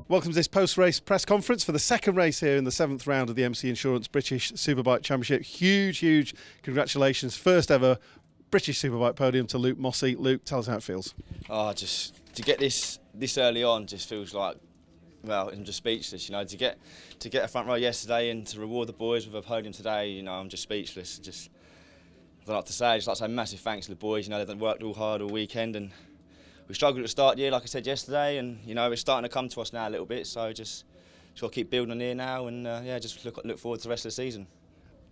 Welcome to this post-race press conference for the second race here in the 7th round of the MC Insurance British Superbike Championship. Huge congratulations. First ever British Superbike podium to Luke Mossey. Luke, tell us how it feels. Oh, just to get this early on just feels like, well, I'm just speechless. You know, to get a front row yesterday and to reward the boys with a podium today, you know, I'm just speechless. Just, I don't know what to say. I just like to say massive thanks to the boys. You know, they've worked all hard all weekend, and we struggled at the start of the year, like I said yesterday, and you know, it's starting to come to us now a little bit. So just got to keep building on here now, and yeah, just look forward to the rest of the season.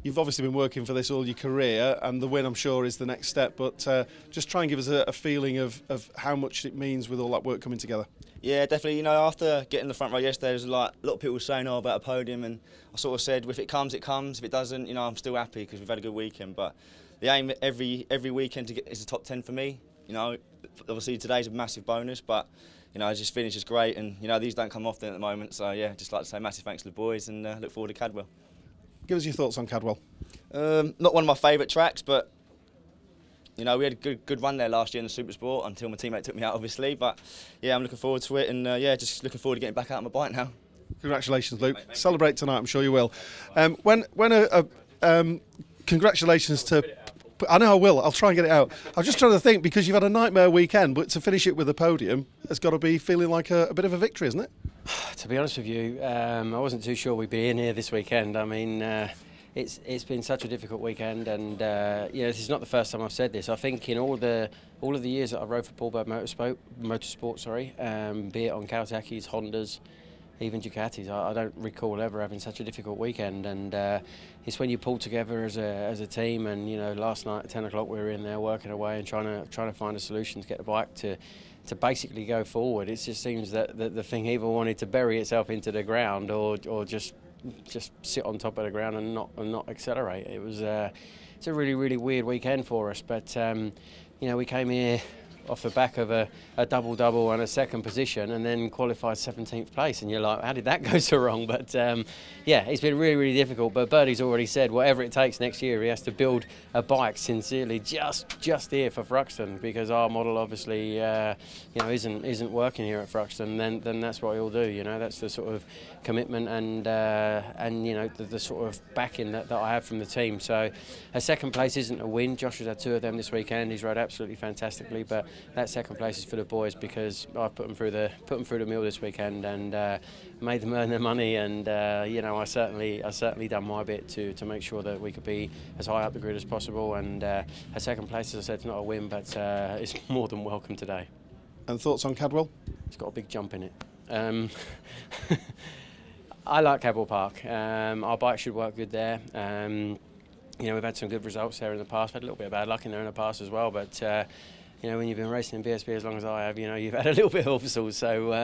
You've obviously been working for this all your career, and the win, I'm sure, is the next step. But just try and give us a feeling of how much it means with all that work coming together. Yeah, definitely. You know, after getting the front row yesterday, there was like a lot of people saying, "Oh, about a podium," and I sort of said, "If it comes, it comes. If it doesn't, you know, I'm still happy because we've had a good weekend." But the aim every weekend to get is the top 10 for me. You know, obviously today's a massive bonus, but you know, just finish is great, and you know, these don't come often at the moment. So yeah, just like to say massive thanks to the boys, and look forward to Cadwell. Give us your thoughts on Cadwell. Not one of my favourite tracks, but you know, we had a good run there last year in the Supersport until my teammate took me out, obviously. But yeah, I'm looking forward to it, and yeah, just looking forward to getting back out on my bike now. Congratulations, Luke. Celebrate tonight, I'm sure you will. Congratulations to... I know I will. I'll try and get it out. I'm just trying to think, because you've had a nightmare weekend, but to finish it with a podium has got to be feeling like a bit of a victory, isn't it? To be honest with you, I wasn't too sure we'd be in here this weekend. I mean, it's been such a difficult weekend, and you know, this is not the first time I've said this. I think in all of the years that I've rode for Paul Bird Motorsport, be it on Kawasaki's, Hondas, even Ducatis, I don't recall ever having such a difficult weekend. And it's when you pull together as a team. And you know, last night at 10 o'clock we were in there working away and trying to find a solution to get the bike to basically go forward. It just seems that the thing either wanted to bury itself into the ground or just sit on top of the ground and not accelerate. It's a really weird weekend for us. But you know, we came here off the back of a double and a second position, and then qualified 17th place, and you're like, how did that go so wrong? But yeah, it's been really difficult. But Birdie's already said whatever it takes next year, he has to build a bike sincerely just here for Thruxton, because our model obviously you know, isn't working here at Thruxton. Then that's what he'll do. You know, that's the sort of commitment and you know, the sort of backing that I have from the team. So a second place isn't a win. Josh has had 2 of them this weekend. He's rode absolutely fantastically, but that second place is for the boys, because I've put them through the mill this weekend and made them earn their money. And you know, I certainly done my bit to make sure that we could be as high up the grid as possible. And a second place, as I said, is not a win, but it's more than welcome today. And thoughts on Cadwell? It's got a big jump in it. I like Cadwell Park. Our bike should work good there. You know, we've had some good results there in the past. We've had a little bit of bad luck in there in the past as well, but you know, when you've been racing in BSB as long as I have, you know, you've had a little bit of obstacles. So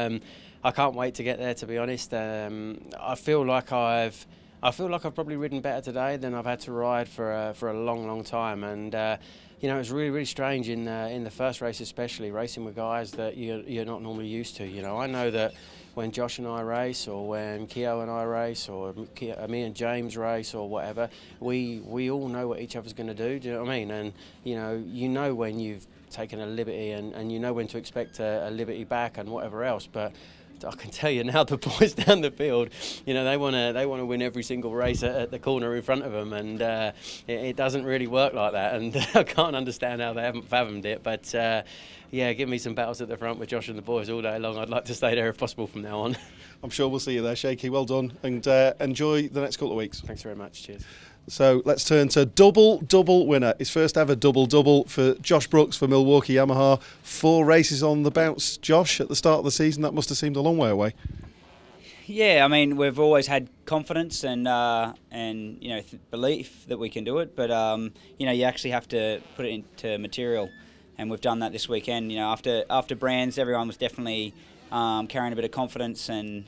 I can't wait to get there, to be honest. I feel like I've probably ridden better today than I've had to ride for a long time. And you know, it's really strange in the first race, especially racing with guys that you're not normally used to. You know, I know that when Josh and I race, or when Keogh and I race, or me and James race, or whatever, we all know what each other's going to do. Do you know what I mean? And you know when you've taken a liberty, and you know when to expect a liberty back and whatever else. But I can tell you now, the boys down the field, you know, they want to win every single race at the corner in front of them, and it doesn't really work like that. And I can't understand how they haven't fathomed it. But yeah, give me some battles at the front with Josh and the boys all day long. I'd like to stay there if possible from now on. I'm sure we'll see you there, Shaky. Well done, and enjoy the next couple of weeks. Thanks very much. Cheers. So let's turn to double winner. His first ever double for Josh Brooks for Milwaukee Yamaha. 4 races on the bounce, Josh, at the start of the season. That must have seemed a long way away. Yeah, I mean, we've always had confidence and you know, belief that we can do it, but you know, you actually have to put it into material, and we've done that this weekend. You know, after Brands, everyone was definitely carrying a bit of confidence and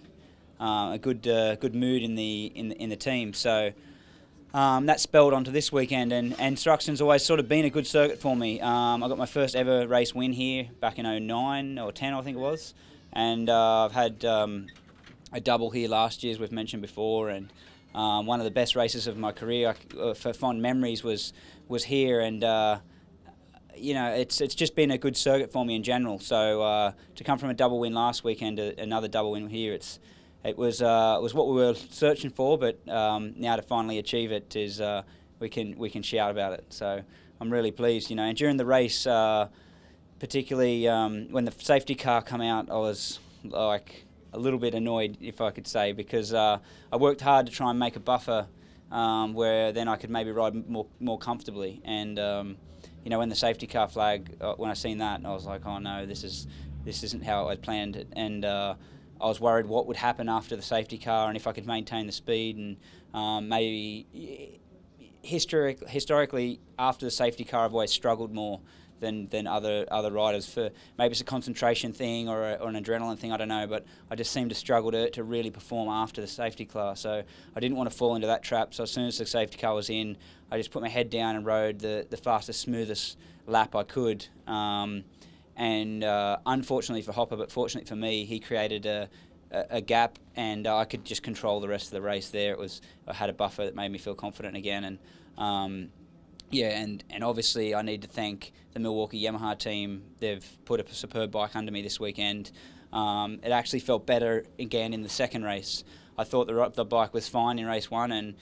a good mood in the team. So that spelled onto this weekend, and Thruxton's always sort of been a good circuit for me. I got my first ever race win here back in 09 or 10, I think it was, and I've had a double here last year, as we've mentioned before, and one of the best races of my career for fond memories was here, and you know, it's just been a good circuit for me in general. So to come from a double win last weekend to another double win here, it was what we were searching for. But now to finally achieve it is we can shout about it. So I'm really pleased, you know. And during the race, particularly when the safety car come out, I was like a little bit annoyed, if I could say, because I worked hard to try and make a buffer where then I could maybe ride more comfortably. And you know, when the safety car flag, when I seen that, I was like, oh no, this isn't how I planned it. And I was worried what would happen after the safety car and if I could maintain the speed. And maybe historically, after the safety car, I've always struggled more than other riders. For maybe it's a concentration thing or an adrenaline thing, I don't know, but I just seem to struggle to really perform after the safety car. So I didn't want to fall into that trap. So as soon as the safety car was in, I just put my head down and rode the fastest, smoothest lap I could. Unfortunately for Hopper, but fortunately for me, he created a gap, and I could just control the rest of the race there. I had a buffer that made me feel confident again, and yeah, and obviously I need to thank the Milwaukee Yamaha team. They've put a superb bike under me this weekend. It actually felt better again in the second race. I thought the bike was fine in race 1, and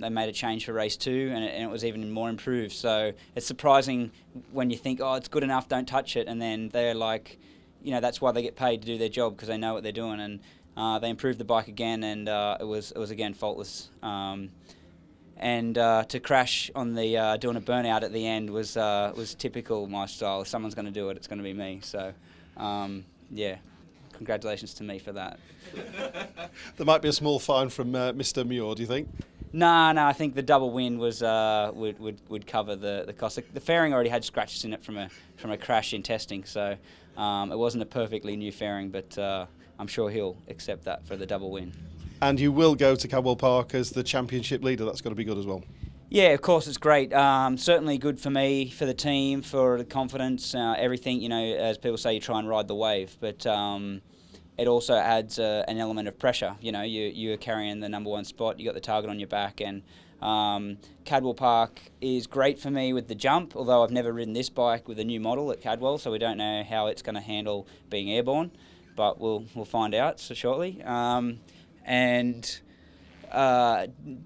they made a change for race 2, and it was even more improved. So it's surprising when you think, oh, it's good enough, don't touch it, and then they're like, you know, that's why they get paid to do their job, because they know what they're doing. And they improved the bike again, and it was again faultless. And to crash on the doing a burnout at the end was typical my style. If someone's going to do it, it's going to be me. So, yeah, congratulations to me for that. There might be a small fine from Mr. Muir, do you think? No, I think the double win was would cover the cost. The fairing already had scratches in it from a crash in testing, so it wasn't a perfectly new fairing, but I'm sure he'll accept that for the double win. And you will go to Cadwell Park as the championship leader. That's got to be good as well. Yeah, of course, it's great. Certainly good for me, for the team, for the confidence, everything. You know, as people say, you try and ride the wave, but it also adds an element of pressure. You know, you're carrying the #1 spot. You got the target on your back, and Cadwell Park is great for me with the jump. Although I've never ridden this bike with a new model at Cadwell, so we don't know how it's going to handle being airborne, but we'll find out shortly.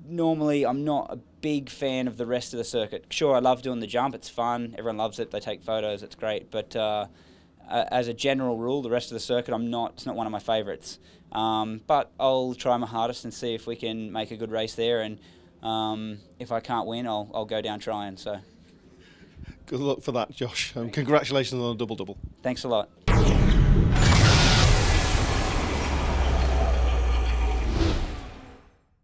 Normally I'm not a big fan of the rest of the circuit. Sure, I love doing the jump, it's fun, everyone loves it, they take photos, it's great, but as a general rule, the rest of the circuit it's not one of my favourites. But I'll try my hardest and see if we can make a good race there, and if I can't win, I'll go down trying. So good luck for that, Josh. Congratulations on a double-double. Thanks a lot.